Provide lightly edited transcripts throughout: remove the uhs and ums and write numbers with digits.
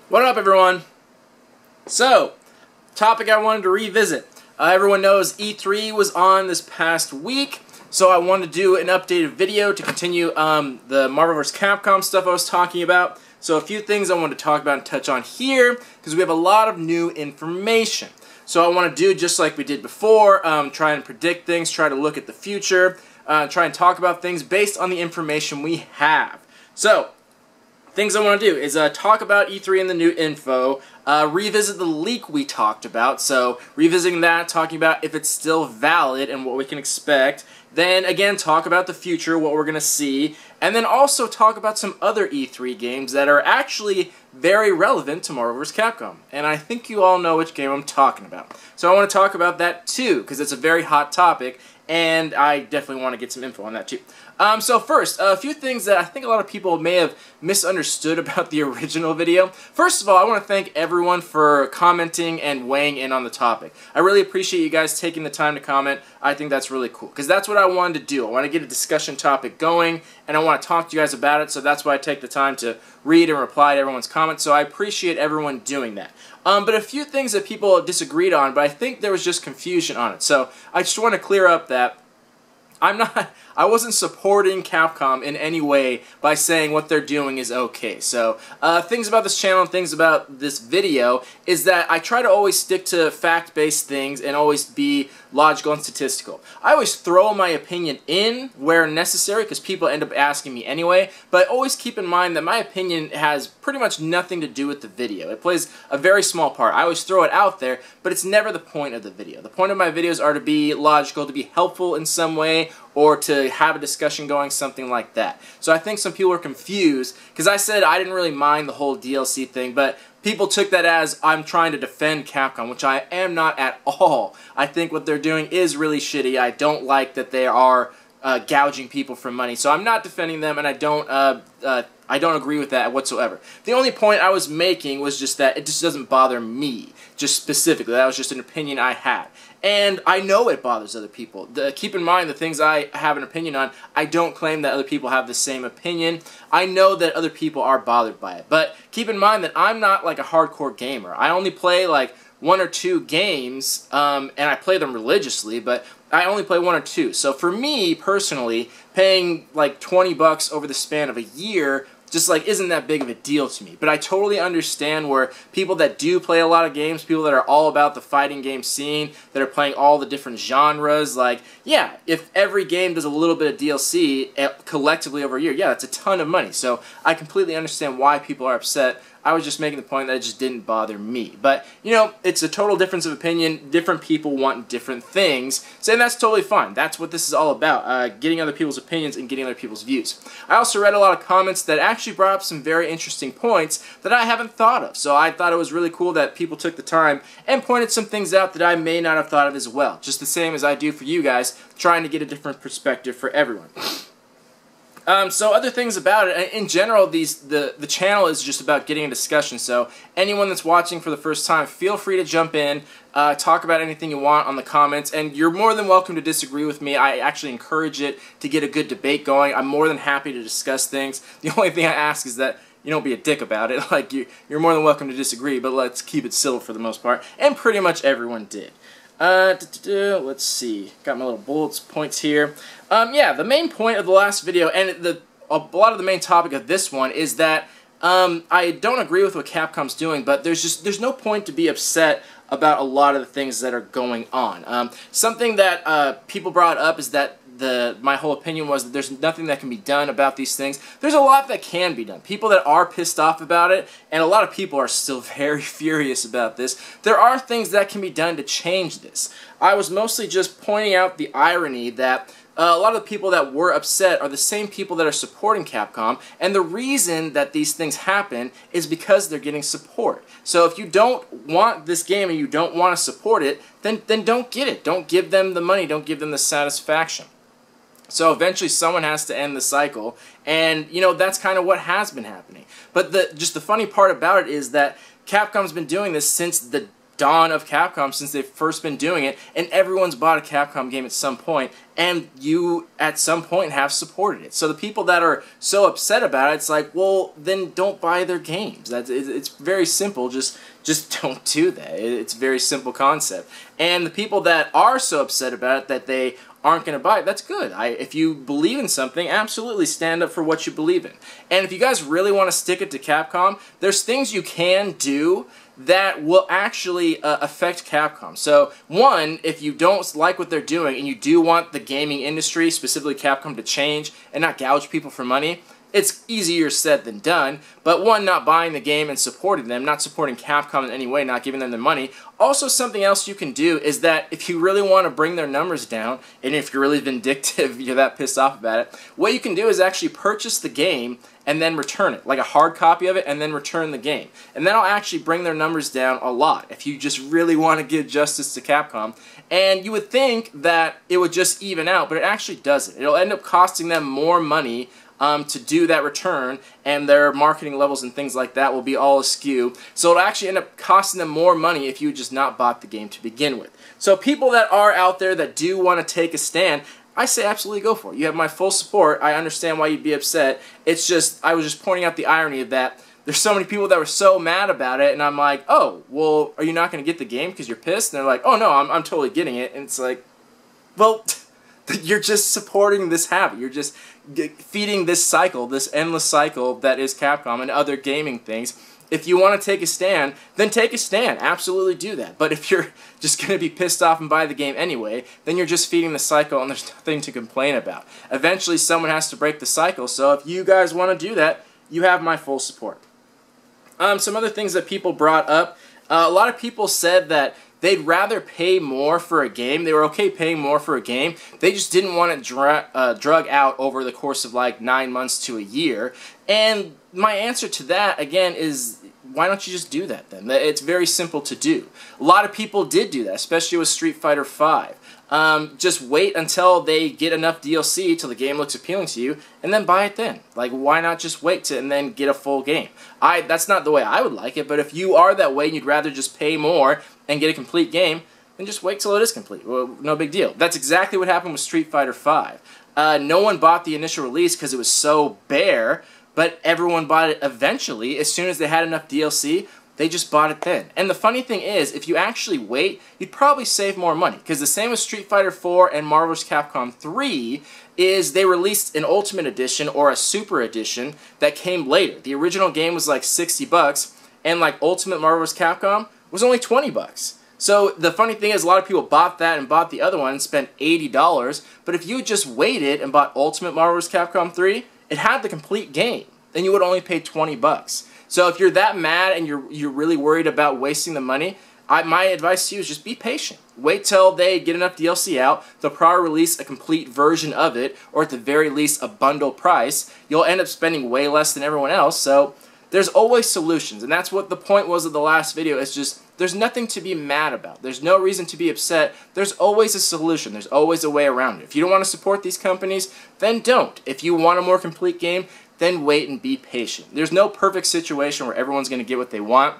What up, everyone? So, topic I wanted to revisit. Everyone knows E3 was on this past week, so I wanted to do an updated video to continue the Marvel vs. Capcom stuff I was talking about. So a few things I wanted to talk about and touch on here, because we have a lot of new information. So I want to do just like we did before, try and predict things, try to look at the future, try and talk about things based on the information we have. So, things I want to do is talk about E3 and the new info, revisit the leak we talked about, so revisiting that, talking about if it's still valid and what we can expect, then again talk about the future, what we're going to see, and then also talk about some other E3 games that are actually very relevant to Marvel vs. Capcom. And I think you all know which game I'm talking about. So I want to talk about that too, because it's a very hot topic, and I definitely want to get some info on that too. So first, a few things that I think a lot of people may have misunderstood about the original video. First of all, I want to thank everyone for commenting and weighing in on the topic. I really appreciate you guys taking the time to comment. I think that's really cool, because that's what I wanted to do. I want to get a discussion topic going, and I want to talk to you guys about it, so that's why I take the time to read and reply to everyone's comments, so I appreciate everyone doing that. But a few things that people disagreed on, but I think there was just confusion on it. So I just want to clear up that I wasn't supporting Capcom in any way by saying what they're doing is okay. So, things about this channel and things about this video is that I try to always stick to fact-based things and always be logical and statistical. I always throw my opinion in where necessary because people end up asking me anyway, but always keep in mind that my opinion has pretty much nothing to do with the video. It plays a very small part. I always throw it out there, but it's never the point of the video. The point of my videos are to be logical, to be helpful in some way, or to have a discussion going, something like that. So I think some people are confused, because I said I didn't really mind the whole DLC thing, but people took that as I'm trying to defend Capcom, which I am not at all. I think what they're doing is really shitty. I don't like that they are gouging people for money, so I'm not defending them, and I don't agree with that whatsoever. The only point I was making was just that it just doesn't bother me, just specifically. That was just an opinion I had. And I know it bothers other people. Keep in mind, the things I have an opinion on, I don't claim that other people have the same opinion. I know that other people are bothered by it. But keep in mind that I'm not like a hardcore gamer. I only play like 1 or 2 games, and I play them religiously, but I only play 1 or 2. So for me, personally, paying like 20 bucks over the span of a year just like isn't that big of a deal to me. But I totally understand where people that do play a lot of games, people that are all about the fighting game scene, that are playing all the different genres, like, yeah, if every game does a little bit of DLC collectively over a year, yeah, that's a ton of money. So I completely understand why people are upset. I was just making the point that it just didn't bother me. But, you know, it's a total difference of opinion. Different people want different things. So that's totally fine. That's what this is all about, getting other people's opinions and getting other people's views. I also read a lot of comments that actually brought up some very interesting points that I haven't thought of. So I thought it was really cool that people took the time and pointed some things out that I may not have thought of as well. Just the same as I do for you guys, trying to get a different perspective for everyone. So other things about it, in general, the channel is just about getting a discussion, so anyone that's watching for the first time, feel free to jump in, talk about anything you want on the comments, and you're more than welcome to disagree with me. I actually encourage it to get a good debate going. I'm more than happy to discuss things. The only thing I ask is that you don't be a dick about it. Like, you're more than welcome to disagree, but let's keep it civil for the most part, and pretty much everyone did. Let's see. Got my little bullets points here. Yeah, the main point of the last video, and a lot of the main topic of this one, is that I don't agree with what Capcom's doing, but there's no point to be upset about a lot of the things that are going on. Something that people brought up is that my whole opinion was that there's nothing that can be done about these things. There's a lot that can be done. People that are pissed off about it, and a lot of people are still very furious about this. There are things that can be done to change this. I was mostly just pointing out the irony that a lot of the people that were upset are the same people that are supporting Capcom, and the reason that these things happen is because they're getting support. So if you don't want this game and you don't want to support it, then don't get it. Don't give them the money. Don't give them the satisfaction. So eventually someone has to end the cycle, and you know that's kind of what has been happening. But just the funny part about it is that Capcom's been doing this since the dawn of Capcom since they've first been doing it, and everyone's bought a Capcom game at some point, and you at some point have supported it. So the people that are so upset about it, it's like, well, then don't buy their games. It's very simple. Just don't do that. It's a very simple concept. And the people that are so upset about it that they aren't going to buy it, that's good. If you believe in something, absolutely stand up for what you believe in. And if you guys really want to stick it to Capcom, there's things you can do that will actually affect Capcom. So, one, if you don't like what they're doing and you do want the gaming industry, specifically Capcom, to change and not gouge people for money, it's easier said than done. But one, not buying the game and supporting them, not supporting Capcom in any way, not giving them their money. Also, something else you can do is that if you really want to bring their numbers down, and if you're really vindictive, you're that pissed off about it, what you can do is actually purchase the game and then return it, like a hard copy of it, and then return the game. And that'll actually bring their numbers down a lot if you just really want to give justice to Capcom. And you would think that it would just even out, but it actually doesn't. It'll end up costing them more money to do that return, and their marketing levels and things like that will be all askew. So it'll actually end up costing them more money if you just not bought the game to begin with. So people that are out there that do want to take a stand, I say absolutely go for it. You have my full support. I understand why you'd be upset. It's just, I was just pointing out the irony of that. There's so many people that were so mad about it, and I'm like, oh, well, are you not going to get the game because you're pissed? And they're like, oh, no, I'm totally getting it. And it's like, well, you're just supporting this habit. You're just feeding this cycle, this endless cycle that is Capcom and other gaming things. If you want to take a stand, then take a stand. Absolutely do that. But if you're just going to be pissed off and buy the game anyway, then you're just feeding the cycle and there's nothing to complain about. Eventually, someone has to break the cycle. So if you guys want to do that, you have my full support. Some other things that people brought up. A lot of people said that they'd rather pay more for a game. They were okay paying more for a game. They just didn't want it drug out over the course of like 9 months to a year. And my answer to that, again, is why don't you just do that then? It's very simple to do. A lot of people did do that, especially with Street Fighter V. Just wait until they get enough DLC till the game looks appealing to you, and then buy it then. Like, why not just wait and then get a full game? That's not the way I would like it, but if you are that way and you'd rather just pay more and get a complete game, then just wait till it is complete. Well, no big deal. That's exactly what happened with Street Fighter V. No one bought the initial release because it was so bare, but everyone bought it eventually. As soon as they had enough DLC, they just bought it then. And the funny thing is, if you actually wait, you'd probably save more money. Because the same with Street Fighter 4 and Marvel vs. Capcom 3 is they released an Ultimate Edition or a Super Edition that came later. The original game was like $60, and like Ultimate Marvel vs. Capcom was only $20. So the funny thing is, a lot of people bought that and bought the other one and spent $80. But if you just waited and bought Ultimate Marvel vs. Capcom 3, it had the complete game. Then you would only pay $20. So if you're that mad and you're really worried about wasting the money, my advice to you is just be patient. Wait till they get enough DLC out. They'll probably release a complete version of it, or at the very least a bundle price. You'll end up spending way less than everyone else. So there's always solutions, and that's what the point was of the last video. It's just there's nothing to be mad about. There's no reason to be upset. There's always a solution. There's always a way around it. If you don't want to support these companies, then don't. If you want a more complete game, then wait and be patient. There's no perfect situation where everyone's going to get what they want.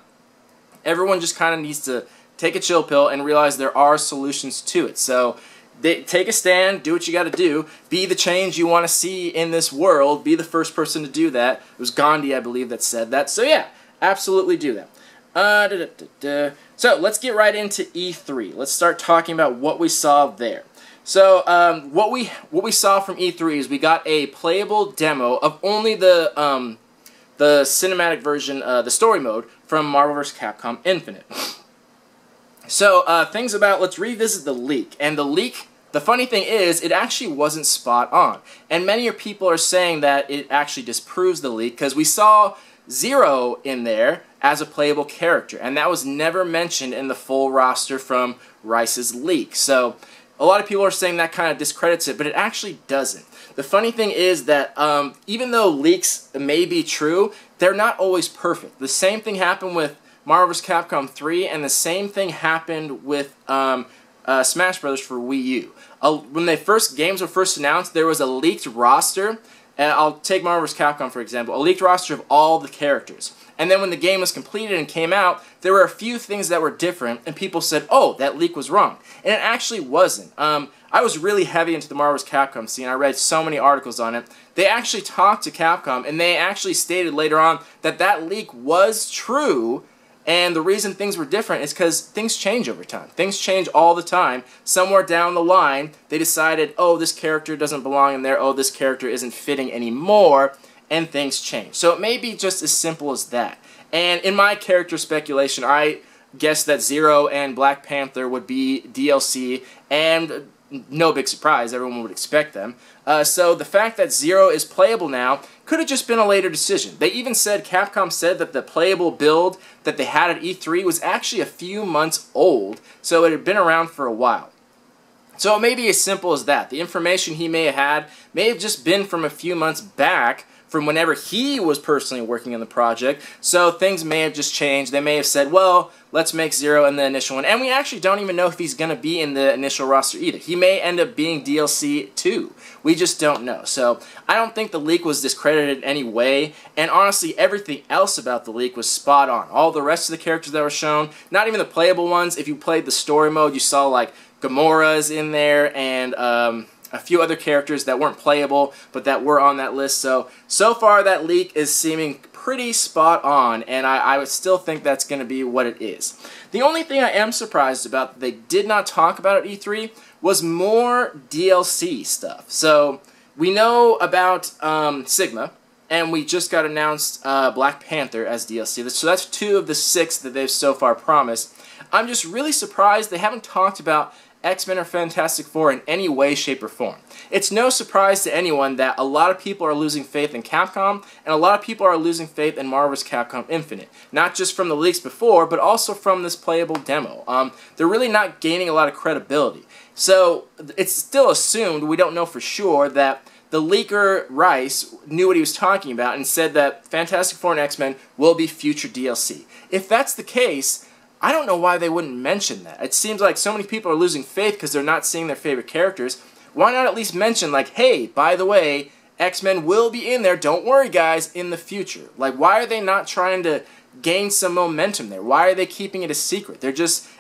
Everyone just kind of needs to take a chill pill and realize there are solutions to it. So take a stand, do what you got to do, be the change you want to see in this world, be the first person to do that. It was Gandhi, I believe, that said that. So yeah, absolutely do that. So let's get right into E3. Let's start talking about what we saw there. So what we saw from E3 is we got a playable demo of only the cinematic version, the story mode from Marvel vs. Capcom Infinite. So let's revisit the leak. And the leak, the funny thing is, it actually wasn't spot on. And many people are saying that it actually disproves the leak because we saw Zero in there as a playable character, and that was never mentioned in the full roster from Rice's leak. So a lot of people are saying that kind of discredits it, but it actually doesn't. The funny thing is that even though leaks may be true, they're not always perfect. The same thing happened with Marvel vs. Capcom 3, and the same thing happened with Smash Bros. For Wii U. When games were first announced, there was a leaked roster I'll take Marvel vs. Capcom for example, a leaked roster of all the characters. And then when the game was completed and came out, there were a few things that were different, and people said, oh, that leak was wrong. And it actually wasn't. I was really heavy into the Marvel vs. Capcom scene. I read so many articles on it. They actually talked to Capcom, and they actually stated later on that that leak was true, and the reason things were different is because things change over time. Things change all the time. Somewhere down the line, they decided, oh, this character doesn't belong in there, oh, this character isn't fitting anymore, and things change. So it may be just as simple as that. And in my character speculation, I guessed that Zero and Black Panther would be DLC, and no big surprise, everyone would expect them. So the fact that Zero is playable now could have just been a later decision. They even said, Capcom said that the playable build that they had at E3 was actually a few months old, so it had been around for a while. So it may be as simple as that. The information he may have had may have just been from a few months back, from whenever he was personally working on the project, so things may have just changed. They may have said, well, let's make Zero in the initial one, and we actually don't even know if he's going to be in the initial roster either. He may end up being DLC too. We just don't know. So I don't think the leak was discredited in any way, and honestly, everything else about the leak was spot on. All the rest of the characters that were shown, not even the playable ones, if you played the story mode, you saw like Gamora's in there, and a few other characters that weren't playable, but that were on that list. So far that leak is seeming pretty spot on, and I would still think that's going to be what it is. The only thing I am surprised about that they did not talk about at E3 was more DLC stuff. So we know about Sigma, and we just got announced Black Panther as DLC. So that's 2 of the 6 that they've so far promised. I'm just really surprised they haven't talked about X-Men or Fantastic Four in any way, shape, or form. It's no surprise to anyone that a lot of people are losing faith in Capcom, and a lot of people are losing faith in Marvel vs. Capcom Infinite. Not just from the leaks before, but also from this playable demo. They're really not gaining a lot of credibility. So it's still assumed, we don't know for sure, that the leaker Rice knew what he was talking about and said that Fantastic Four and X-Men will be future DLC. If that's the case, I don't know why they wouldn't mention that. It seems like so many people are losing faith because they're not seeing their favorite characters. Why not at least mention, like, hey, by the way, X-Men will be in there, don't worry guys, in the future. Like, why are they not trying to gain some momentum there? Why are they keeping it a secret?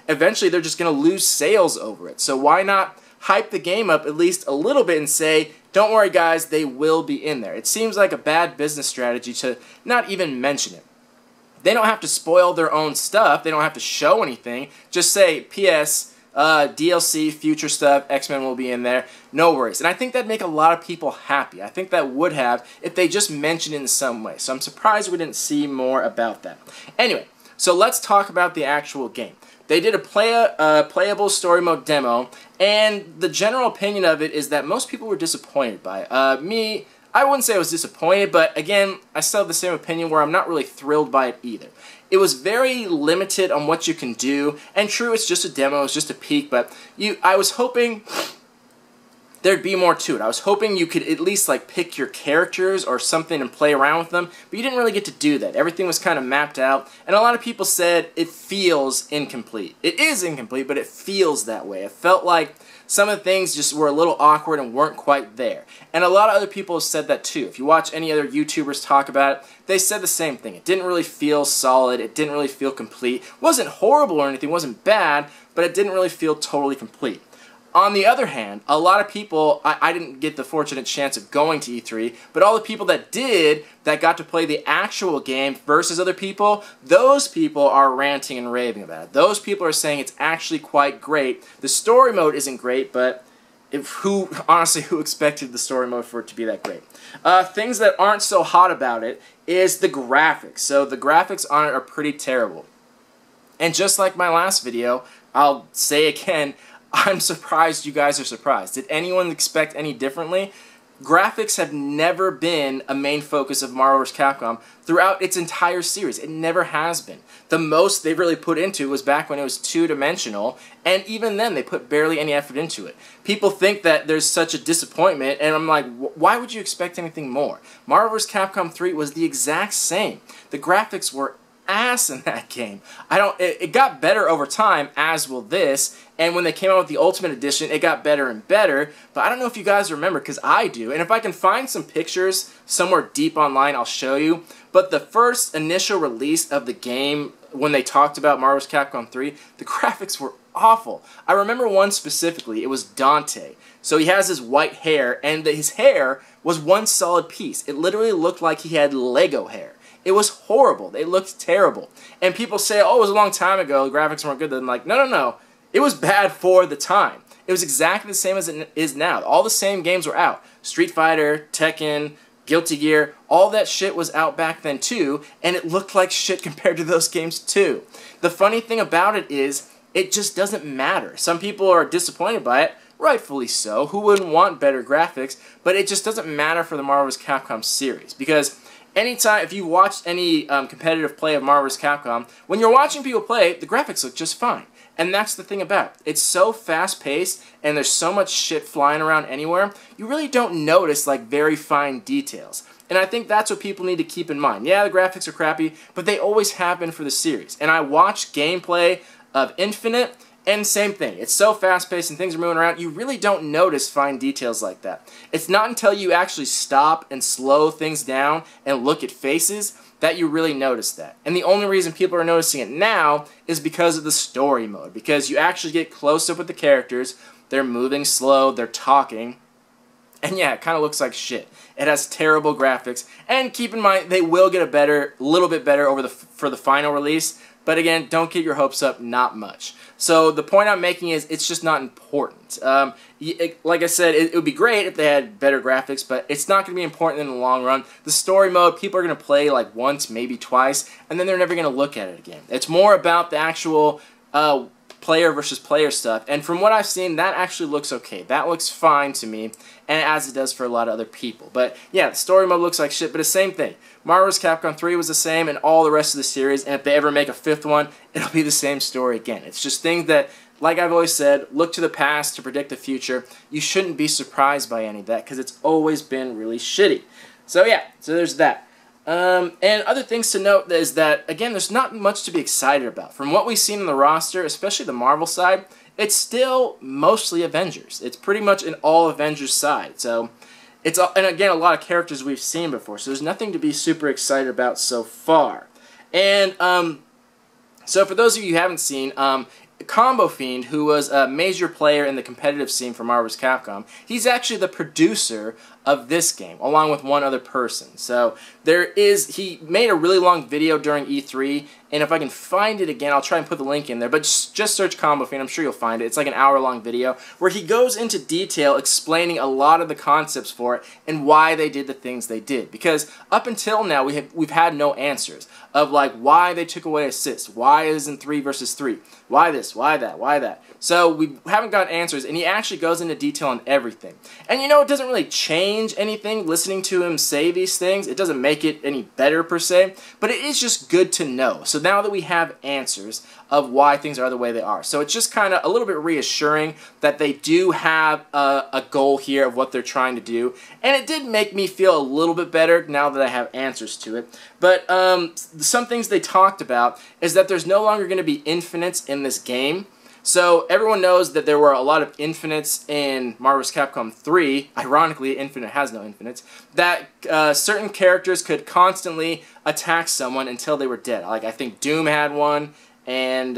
Eventually they're just going to lose sales over it. So why not hype the game up at least a little bit and say, don't worry guys, they will be in there. It seems like a bad business strategy to not even mention it. They don't have to spoil their own stuff. They don't have to show anything. Just say, P.S., DLC, future stuff, X-Men will be in there. No worries. And I think that'd make a lot of people happy. I think that would have if they just mentioned it in some way. So I'm surprised we didn't see more about that. Anyway, so let's talk about the actual game. They did a playable story mode demo, and the general opinion of it is that most people were disappointed by it. I wouldn't say I was disappointed, but again, I still have the same opinion where I'm not really thrilled by it either. It was very limited on what you can do, and true, it's just a demo, it's just a peek, but I was hoping there'd be more to it. I was hoping you could at least like pick your characters or something and play around with them, but you didn't really get to do that. Everything was kind of mapped out, and a lot of people said it feels incomplete. It is incomplete, but it feels that way. It felt like some of the things just were a little awkward and weren't quite there. And a lot of other people have said that too. If you watch any other YouTubers talk about it, they said the same thing. It didn't really feel solid. It didn't really feel complete. It wasn't horrible or anything. It wasn't bad, but it didn't really feel totally complete. On the other hand, a lot of people, I didn't get the fortunate chance of going to E3, but all the people that did, that got to play the actual game versus other people, those people are ranting and raving about it. Those people are saying it's actually quite great. The story mode isn't great, but honestly, who expected the story mode for it to be that great? Things that aren't so hot about it is the graphics. So the graphics on it are pretty terrible. And just like my last video, I'll say again, I'm surprised you guys are surprised. Did anyone expect any differently? Graphics have never been a main focus of Marvel vs. Capcom throughout its entire series. It never has been. The most they really put into was back when it was two-dimensional, and even then they put barely any effort into it. People think that there's such a disappointment, and I'm like, why would you expect anything more? Marvel vs. Capcom 3 was the exact same. The graphics were ass in that game. It got better over time, as will this, and when they came out with the Ultimate Edition, it got better and better, but I don't know if you guys remember, because I do, and if I can find some pictures somewhere deep online, I'll show you, but the first initial release of the game, when they talked about Marvel vs. Capcom 3, the graphics were awful. I remember one specifically, it was Dante. So he has his white hair, and his hair was one solid piece. It literally looked like he had Lego hair. It was horrible. They looked terrible. And people say, oh, it was a long time ago, the graphics weren't good. Then I'm like, no, no, no. It was bad for the time. It was exactly the same as it is now. All the same games were out. Street Fighter, Tekken, Guilty Gear, all that shit was out back then too, and it looked like shit compared to those games too. The funny thing about it is, it just doesn't matter. Some people are disappointed by it, rightfully so. Who wouldn't want better graphics? But it just doesn't matter for the Marvel vs. Capcom series, because anytime, if you watched any competitive play of Marvel vs. Capcom, when you're watching people play, the graphics look just fine. And that's the thing about it. It's so fast-paced, and there's so much shit flying around anywhere, you really don't notice, like, very fine details. And I think that's what people need to keep in mind. Yeah, the graphics are crappy, but they always have been for the series. And I watched gameplay of Infinite, and same thing. It's so fast-paced and things are moving around, you really don't notice fine details like that. It's not until you actually stop and slow things down and look at faces that you really notice that. And the only reason people are noticing it now is because of the story mode. Because you actually get close up with the characters, they're moving slow, they're talking, and yeah, it kind of looks like shit. It has terrible graphics, and keep in mind, they will get a little bit better for the final release, but again, don't get your hopes up, not much. So the point I'm making is, it's just not important. Like I said, it would be great if they had better graphics, but it's not going to be important in the long run. The story mode, people are going to play like once, maybe twice, and then they're never going to look at it again. It's more about the actual player versus player stuff, and from what I've seen, that actually looks okay. That looks fine to me, and as it does for a lot of other people. But yeah, the story mode looks like shit, but the same thing. Marvel vs. Capcom 3 was the same, and all the rest of the series, and if they ever make a fifth one, it'll be the same story again. It's just things that, like I've always said, look to the past to predict the future. You shouldn't be surprised by any of that, because it's always been really shitty. So yeah, so there's that. And other things to note is that, again, there's not much to be excited about. From what we've seen in the roster, especially the Marvel side, it's still mostly Avengers. It's pretty much an all Avengers side. So, and again, a lot of characters we've seen before. So there's nothing to be super excited about so far. And, so for those of you who haven't seen, Combofiend, who was a major player in the competitive scene for Marvel vs. Capcom, he's actually the producer of this game, along with one other person. So he made a really long video during E3, and if I can find it again, I'll try and put the link in there, but just search Combofiend, I'm sure you'll find it. It's like an hour-long video where he goes into detail explaining a lot of the concepts for it and why they did the things they did. Because up until now, we've had no answers of like why they took away assists, why it isn't 3 versus 3, why this, why that, why that. So we haven't got answers, and he actually goes into detail on everything. And you know, it doesn't really change anything listening to him say these things. It doesn't make it any better per se, but it is just good to know. So now that we have answers of why things are the way they are. So it's just kind of a little bit reassuring that they do have a goal here of what they're trying to do. And it did make me feel a little bit better now that I have answers to it. But some things they talked about is that there's no longer going to be infinites in this game. So everyone knows that there were a lot of infinites in Marvel vs. Capcom 3. Ironically, Infinite has no infinites. That certain characters could constantly attack someone until they were dead. Like I think Doom had one, and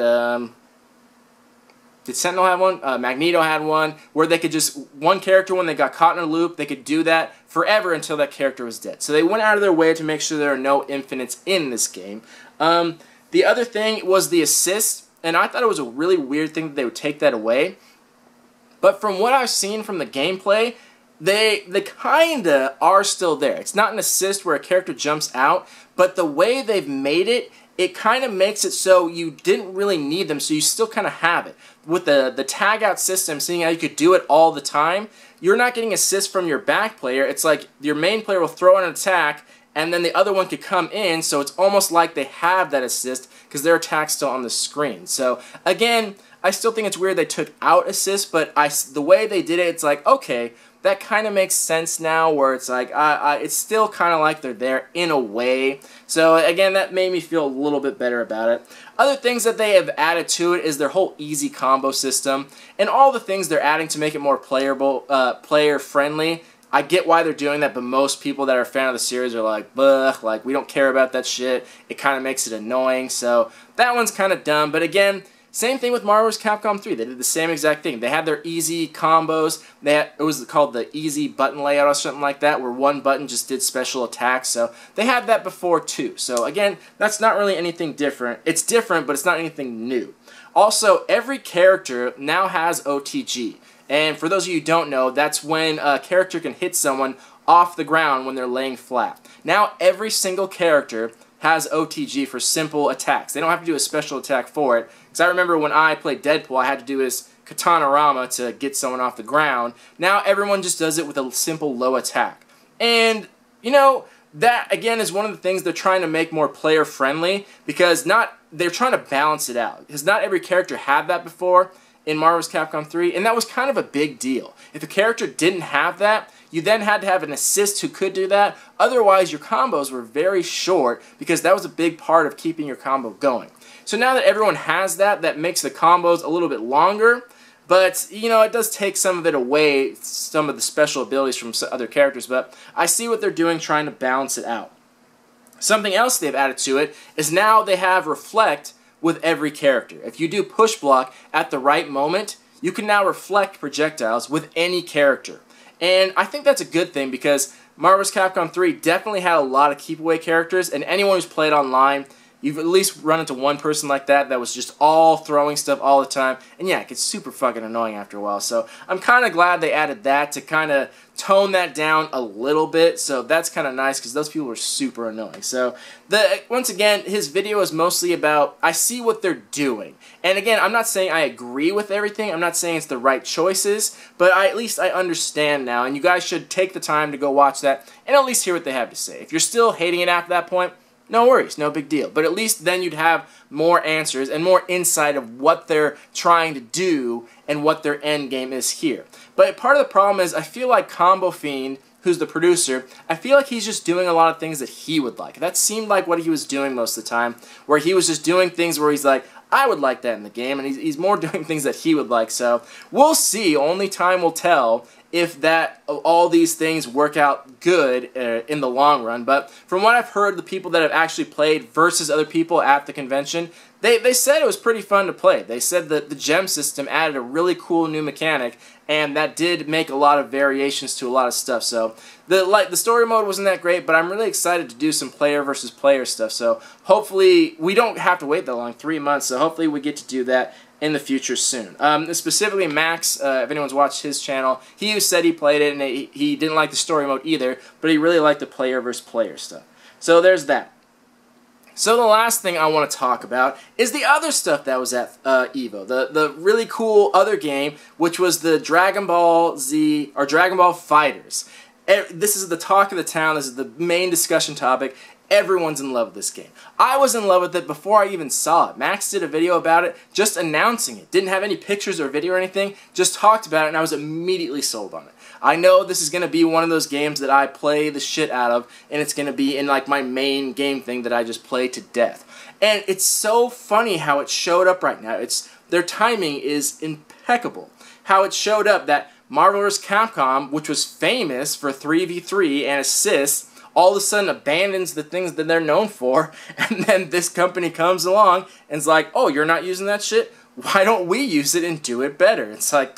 did Sentinel have one? Magneto had one, where they could just, one character when they got caught in a loop, they could do that forever until that character was dead. So they went out of their way to make sure there are no infinites in this game. The other thing was the assists. And I thought it was a really weird thing that they would take that away. But from what I've seen from the gameplay, they kinda are still there. It's not an assist where a character jumps out, but the way they've made it, it kind of makes it so you didn't really need them, so you still kind of have it. With the tag out system, seeing how you could do it all the time, you're not getting assists from your back player. It's like your main player will throw an attack, and then the other one could come in, so it's almost like they have that assist because their attack's still on the screen. So, again, I still think it's weird they took out assists, but the way they did it, it's like, okay, that kind of makes sense now, where it's like, it's still kind of like they're there in a way. So again, that made me feel a little bit better about it. Other things that they have added to it is their whole easy combo system, and all the things they're adding to make it more player-friendly. I get why they're doing that, but most people that are a fan of the series are like, "Bleh, like, we don't care about that shit." It kind of makes it annoying, so that one's kind of dumb. But again, same thing with Marvel vs. Capcom 3. They did the same exact thing. They had their easy combos. It was called the easy button layout or something like that, where one button just did special attacks. So they had that before too. So again, that's not really anything different. It's different, but it's not anything new. Also, every character now has OTG. And for those of you who don't know, that's when a character can hit someone off the ground when they're laying flat. Now every single character has OTG for simple attacks. They don't have to do a special attack for it. Because I remember when I played Deadpool, I had to do his Katana-rama to get someone off the ground. Now everyone just does it with a simple low attack. And, you know, that, again, is one of the things they're trying to make more player-friendly, because they're trying to balance it out. Because not every character had that before in Marvel vs. Capcom 3, and that was kind of a big deal. If a character didn't have that, you then had to have an assist who could do that. Otherwise, your combos were very short, because that was a big part of keeping your combo going. So now that everyone has that, that makes the combos a little bit longer, but, you know, it does take some of it away, some of the special abilities from other characters, but I see what they're doing, trying to balance it out. Something else they've added to it is now they have Reflect with every character. If you do push block at the right moment, you can now reflect projectiles with any character. And I think that's a good thing, because Marvel vs. Capcom 3 definitely had a lot of keep away characters, and anyone who's played online, you've at least run into one person like that was just all throwing stuff all the time. And yeah, it gets super fucking annoying after a while. So I'm kind of glad they added that to kind of tone that down a little bit. So that's kind of nice, because those people were super annoying. So once again, his video is mostly about, I see what they're doing. And again, I'm not saying I agree with everything. I'm not saying it's the right choices, but at least I understand now. And you guys should take the time to go watch that and at least hear what they have to say. If you're still hating it after that point, no worries, no big deal. But at least then you'd have more answers and more insight of what they're trying to do and what their end game is here. But part of the problem is, I feel like Combofiend, who's the producer, I feel like he's just doing a lot of things that he would like. That seemed like what he was doing most of the time, where he was just doing things where he's like, I would like that in the game, and he's more doing things that he would like. So we'll see. Only time will tell if all these things work out good in the long run. But from what I've heard, the people that have actually played versus other people at the convention, they said it was pretty fun to play. They said that the gem system added a really cool new mechanic, and that did make a lot of variations to a lot of stuff. So the story mode wasn't that great, but I'm really excited to do some player versus player stuff. So hopefully we don't have to wait that long, 3 months. So hopefully we get to do that in the future soon. Specifically Max, if anyone's watched his channel, he said he played it and he didn't like the story mode either, but he really liked the player versus player stuff. So there's that. So the last thing I want to talk about is the other stuff that was at EVO. The really cool other game, which was the Dragon Ball Z, or Dragon Ball FighterZ. This is the talk of the town. This is the main discussion topic. Everyone's in love with this game. I was in love with it before I even saw it. Max did a video about it, just announcing it. Didn't have any pictures or video or anything, just talked about it, and I was immediately sold on it. I know this is going to be one of those games that I play the shit out of, and it's going to be in like my main game thing that I just play to death. And it's so funny how it showed up right now. Their timing is impeccable. How it showed up that Marvel vs. Capcom, which was famous for 3v3 and assists, all of a sudden abandons the things that they're known for, and then this company comes along and is like, oh, you're not using that shit? Why don't we use it and do it better? It's like,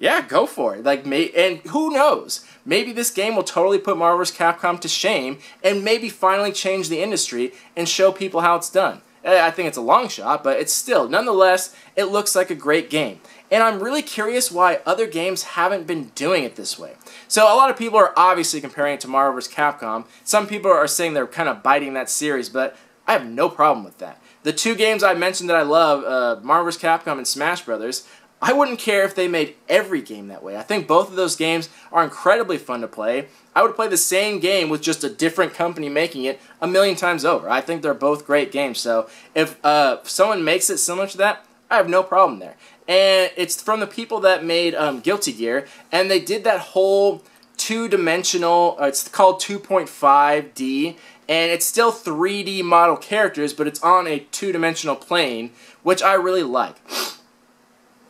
yeah, go for it. Like, and who knows? Maybe this game will totally put Marvel vs. Capcom to shame, and maybe finally change the industry and show people how it's done. I think it's a long shot, but it's still, nonetheless, it looks like a great game. And I'm really curious why other games haven't been doing it this way. So a lot of people are obviously comparing it to Marvel vs. Capcom. Some people are saying they're kind of biting that series, but I have no problem with that. The two games I mentioned that I love, Marvel vs. Capcom and Smash Brothers, I wouldn't care if they made every game that way. I think both of those games are incredibly fun to play. I would play the same game with just a different company making it a million times over. I think they're both great games. So if someone makes it similar to that, I have no problem there. And it's from the people that made Guilty Gear, and they did that whole two-dimensional, it's called 2.5D, and it's still 3D model characters, but it's on a two-dimensional plane, which I really like.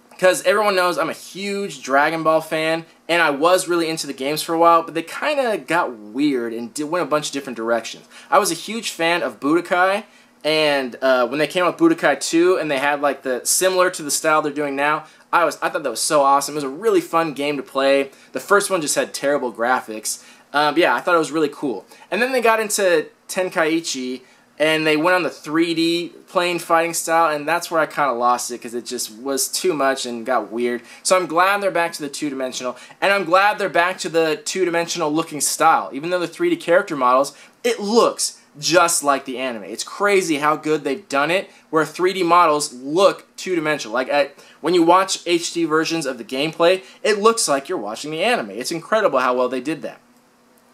Because everyone knows I'm a huge Dragon Ball fan, and I was really into the games for a while, but they kind of got weird and went a bunch of different directions. I was a huge fan of Budokai, and when they came out with Budokai 2, and they had like the similar to the style they're doing now, I thought that was so awesome. It was a really fun game to play. The first one just had terrible graphics. Yeah, I thought it was really cool. And then they got into Tenkaichi, and they went on the 3D plane fighting style, and that's where I kind of lost it because it just was too much and got weird. So I'm glad they're back to the two-dimensional, and I'm glad they're back to the two-dimensional looking style. Even though the 3D character models, it looks just like the anime. It's crazy how good they've done it, where 3D models look two-dimensional. Like when you watch HD versions of the gameplay, it looks like you're watching the anime. It's incredible how well they did that.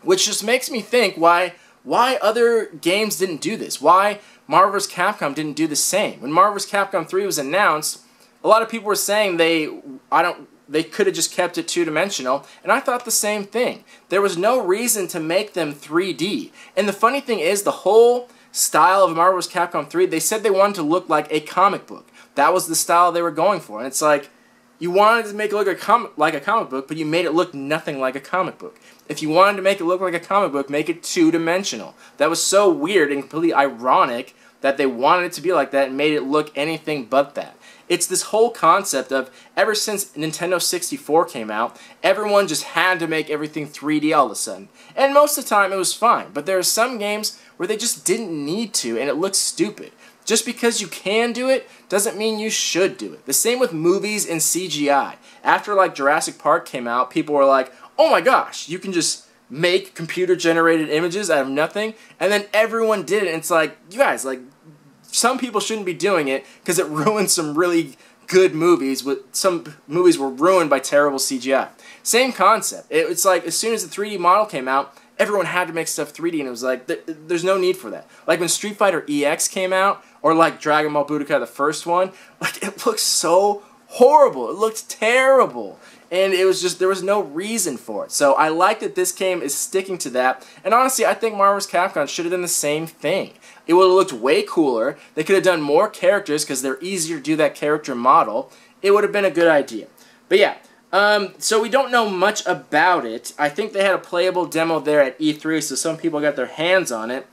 Which just makes me think why other games didn't do this. Why Marvel vs. Capcom didn't do the same. When Marvel vs. Capcom 3 was announced, a lot of people were saying they could have just kept it two-dimensional, and I thought the same thing. There was no reason to make them 3D. And the funny thing is, the whole style of Marvel vs. Capcom 3, they said they wanted to look like a comic book. That was the style they were going for. And it's like, you wanted to make it look like a comic book, but you made it look nothing like a comic book. If you wanted to make it look like a comic book, make it two-dimensional. That was so weird and completely ironic that they wanted it to be like that and made it look anything but that. It's this whole concept of, ever since Nintendo 64 came out, everyone just had to make everything 3D all of a sudden. And most of the time it was fine, but there are some games where they just didn't need to and it looks stupid. Just because you can do it doesn't mean you should do it. The same with movies and CGI. After like Jurassic Park came out, people were like, oh my gosh, you can just make computer-generated images out of nothing, and then everyone did it, and it's like, you guys, like, some people shouldn't be doing it because it ruins some really good movies. Some movies were ruined by terrible CGI. Same concept. It's like, as soon as the 3D model came out, everyone had to make stuff 3D, and it was like, there's no need for that. Like when Street Fighter EX came out, or like Dragon Ball Budokai, the first one, like it looked so horrible. It looked terrible. And it was just, there was no reason for it. So I like that this game is sticking to that. And honestly, I think Marvel vs. Capcom should have done the same thing. It would have looked way cooler. They could have done more characters because they're easier to do that character model. It would have been a good idea. But yeah, so we don't know much about it. I think they had a playable demo there at E3, so some people got their hands on it.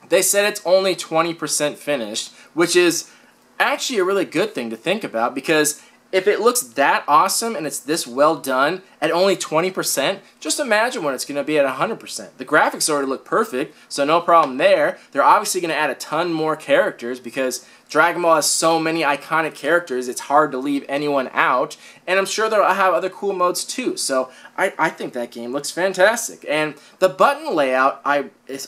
They said it's only 20% finished, which is actually a really good thing to think about, because if it looks that awesome and it's this well done at only 20%, just imagine what it's going to be at 100%. The graphics already look perfect, so no problem there. They're obviously going to add a ton more characters because Dragon Ball has so many iconic characters, it's hard to leave anyone out. And I'm sure they'll have other cool modes too. So I think that game looks fantastic. And the button layout,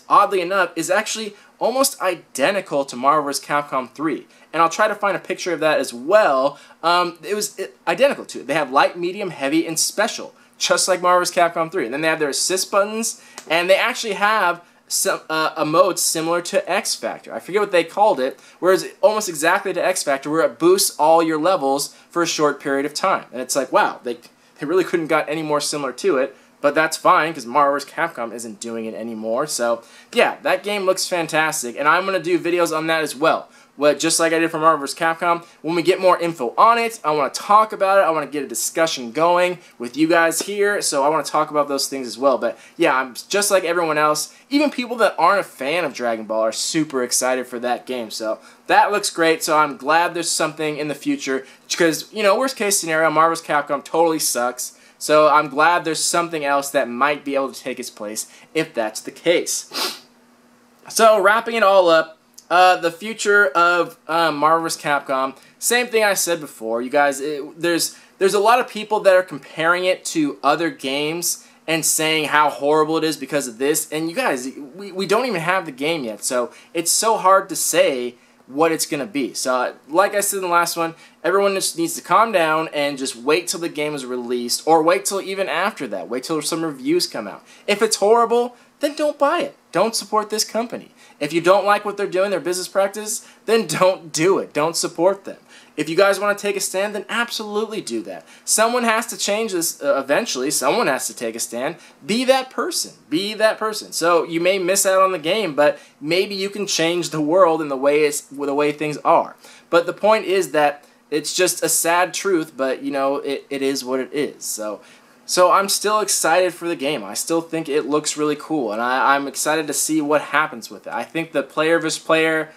oddly enough, is actually almost identical to Marvel vs. Capcom 3. And I'll try to find a picture of that as well. It was identical to it. They have light, medium, heavy, and special, just like Marvel vs. Capcom 3. And then they have their assist buttons, and they actually have some a mode similar to X Factor. I forget what they called it, whereas almost exactly to X Factor, where it boosts all your levels for a short period of time. And it's like, wow, they really couldn't got any more similar to it. But that's fine, because Marvel vs. Capcom isn't doing it anymore. So, yeah, that game looks fantastic, and I'm going to do videos on that as well. Well, just like I did for Marvel vs. Capcom, when we get more info on it, I want to talk about it. I want to get a discussion going with you guys here, so I want to talk about those things as well. But, yeah, I'm just like everyone else. Even people that aren't a fan of Dragon Ball are super excited for that game. So, that looks great, so I'm glad there's something in the future. Because, you know, worst case scenario, Marvel vs. Capcom totally sucks. So I'm glad there's something else that might be able to take its place if that's the case. So wrapping it all up, the future of Marvel vs. Capcom, same thing I said before. You guys, there's a lot of people that are comparing it to other games and saying how horrible it is because of this. And you guys, we don't even have the game yet, so it's so hard to say what it's going to be. So, like I said in the last one, everyone just needs to calm down and just wait till the game is released, or wait till even after that. Wait till some reviews come out. If it's horrible, then don't buy it. Don't support this company. If you don't like what they're doing, their business practice, then don't do it. Don't support them. If you guys want to take a stand, then absolutely do that. Someone has to change this eventually. Someone has to take a stand. Be that person. Be that person. So you may miss out on the game, but maybe you can change the world in the way things are. But the point is that it's just a sad truth, but you know, it is what it is. So I'm still excited for the game. I still think it looks really cool, and I'm excited to see what happens with it. I think the player versus player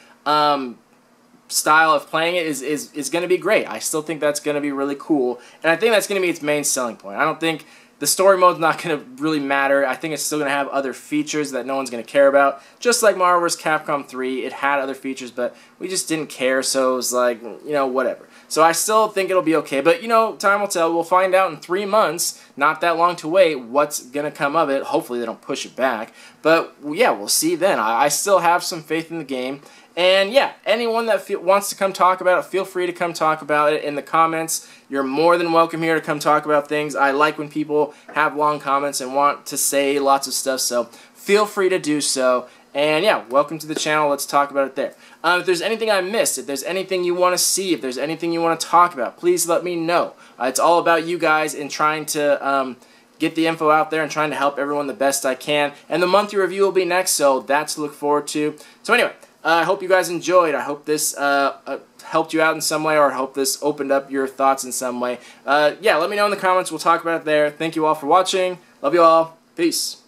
style of playing it is going to be great. I still think that's going to be really cool, and I think that's going to be its main selling point. I don't think the story mode's not going to really matter. I think it's still going to have other features that no one's going to care about. Just like Marvel vs. Capcom 3, it had other features, but we just didn't care, so it was like, you know, whatever. So I still think it'll be okay, but, you know, time will tell. We'll find out in 3 months, not that long to wait, what's going to come of it. Hopefully they don't push it back, but, yeah, we'll see then. I still have some faith in the game. And yeah, anyone that wants to come talk about it, feel free to come talk about it in the comments. You're more than welcome here to come talk about things. I like when people have long comments and want to say lots of stuff, so feel free to do so. And yeah, welcome to the channel. Let's talk about it there. If there's anything I missed, if there's anything you want to see, if there's anything you want to talk about, please let me know. It's all about you guys and trying to get the info out there and trying to help everyone the best I can. And the monthly review will be next, so that's to look forward to. So anyway, I hope you guys enjoyed. I hope this helped you out in some way, or I hope this opened up your thoughts in some way. Yeah, let me know in the comments. We'll talk about it there. Thank you all for watching. Love you all. Peace.